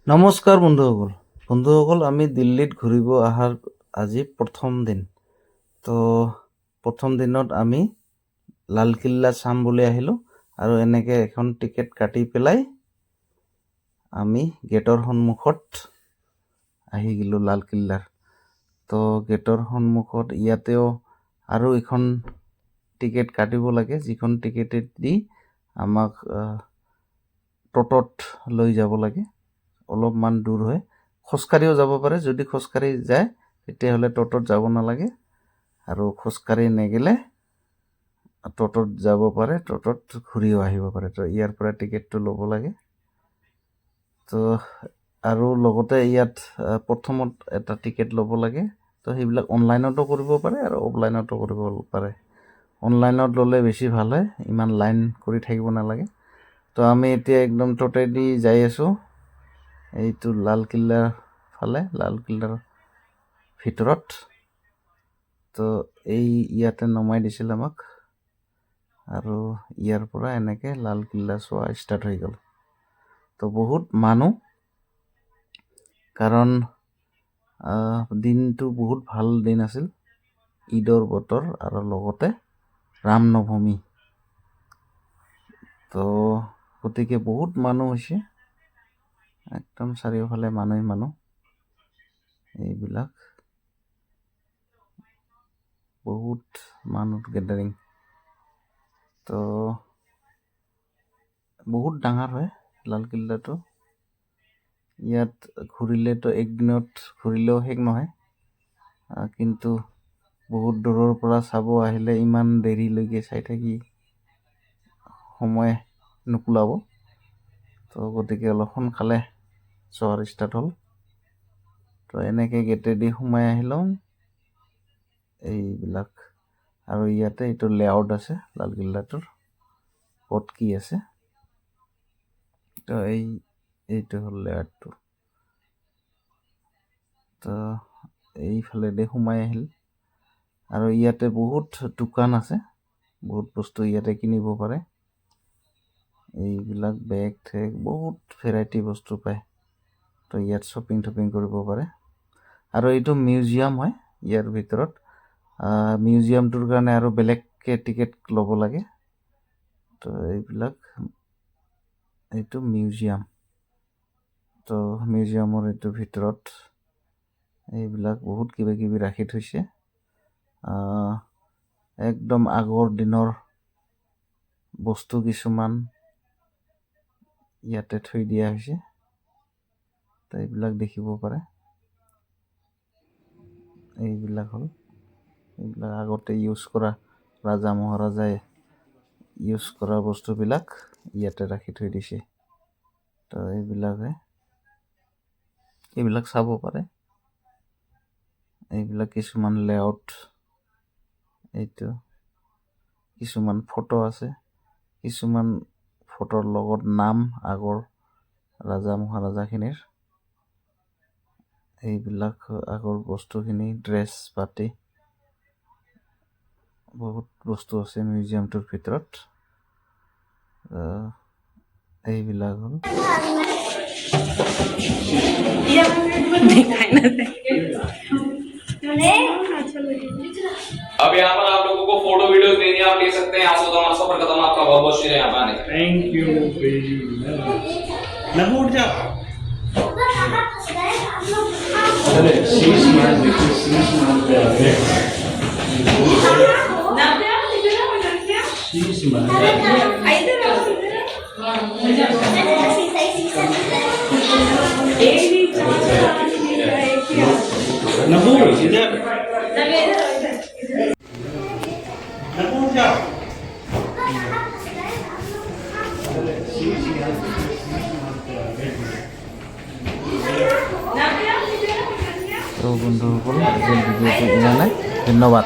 নমস্কাৰ বন্ধুসকল আমি দিল্লীত ঘূৰিব অহাৰ আজি প্ৰথম দিন। তো প্ৰথম দিনত আমি লালকিল্লা চাম বুলি আহিলোঁ আৰু এনেকৈ এখন টিকেট কাটি পেলাই আমি গেটৰ সন্মুখত আহি গ'লোঁ লালকিল্লাৰ। তো গেটৰ সন্মুখত ইয়াতেও আৰু এখন টিকেট কাটিব লাগে, যিখন টিকেটেদি আমাক ট'টত লৈ যাব লাগে। অলপমান দূৰ হয়, খোজকাঢ়িও যাব পাৰে। যদি খোজকাঢ়ি যায় তেতিয়াহ'লে ট'টত যাব নালাগে, আৰু খোজকাঢ়ি নেগেলে ট'টত যাব পাৰে, ট'টত ঘূৰিও আহিব পাৰে। তো ইয়াৰ পৰা টিকেটটো ল'ব লাগে। তো আৰু লগতে ইয়াত প্ৰথমত এটা টিকেট ল'ব লাগে। তো সেইবিলাক অনলাইনতো কৰিব পাৰে আৰু অফলাইনতো কৰিব পাৰে। অনলাইনত ল'লে বেছি ভাল হয়, ইমান লাইন কৰি থাকিব নালাগে। তো আমি এতিয়া একদম ট'টেদি যাই আছোঁ এইটো লালকিল্লাৰ ফালে, লালকিল্লাৰ ভিতৰত। তো ইয়াতে নমাই দিছিল আমাক, আৰু ইয়াৰ পৰা এনেকৈ লালকিল্লা চোৱা ষ্টাৰ্ট হৈ গ'ল। তো বহুত মানুহ, কাৰণ দিনটো বহুত ভাল দিন আছিল, ঈদৰ বতৰ আৰু লগতে ৰামনৱমী। তো গতিকে বহুত মানুহ হৈছে, একদম চাৰিওফালে মানুহ এইবিলাক বহুত মানুহ গেডাৰিং। তো বহুত ডাঙৰ হয় লালকিল্লাটো। ইয়াত ঘূৰিলেতো একদিনত ঘূৰিলেও শেষ নহয়, কিন্তু বহুত দূৰৰ পৰা চাব আহিলে ইমান দেৰিলৈকে চাই থাকি সময় নোকোলাব। তো গতিকে অলপ সোনকালে চোৱাৰ ষ্টাৰ্ট হ'ল। তো এনেকৈ গেটেদি সোমাই আহিলোঁ এইবিলাক। আৰু ইয়াতে এইটো লেআউট আছে লালকিল্লাটোৰ, ক'ত কি আছে। তো এইটো হ'ল লেআউটটো। তো এইফালেদি সোমাই আহিল, আৰু ইয়াতে বহুত দোকান আছে, বহুত বস্তু ইয়াতে কিনিব পাৰে। এইবিলাক বেগ ঠেগ বহুত ভেৰাইটি বস্তু পায়। তো ইয়াত শ্বপিং কৰিব পাৰে। আৰু এইটো মিউজিয়াম হয় ইয়াৰ ভিতৰত। মিউজিয়ামটোৰ কাৰণে আৰু বেলেগকৈ টিকেট ল'ব লাগে। তো এইটো মিউজিয়াম। তো মিউজিয়ামৰ এইটো ভিতৰত এইবিলাক বহুত কিবা কিবি ৰাখি থৈছে, একদম আগৰ দিনৰ বস্তু কিছুমান ইয়াতে থৈ দিয়া হৈছে। তো এইবিলাক দেখিব পাৰে। এইবিলাক আগতে ইউজ কৰা, ৰাজা মহাৰাজাই ইউজ কৰা বস্তুবিলাক ইয়াতে ৰাখি থৈ দিছে। তো এইবিলাক চাব পাৰে। এইবিলাক কিছুমান লেআউট, এইটো কিছুমান ফটো আছে, কিছুমান ফটোৰ লগত নাম আগৰ ৰাজা মহাৰাজাখিনিৰ। এইবিলাক আগৰ বস্তুখিনি, ড্ৰেছ পাতি বহুত বস্তু আছে মিউজিয়ামটোৰ ভিতৰত। এইবিলাক হ'ল अब यहाँ पर आप लोगों को फोटो वीडियोस देनी है, आप ले सकते हैं। यहाँ से सफर खत्म, आपका बहुत बहुत शुक्रिया यहाँ पर आने का। Thank you very much. लघु उठ जा। चले शीश मान देखिए, शीश मान पे आ गए। शीश मान नबू इधर नबू उठ जा। তো বন্ধুসকল, আজি ভিডিঅ'টো ইমানে। ধন্যবাদ।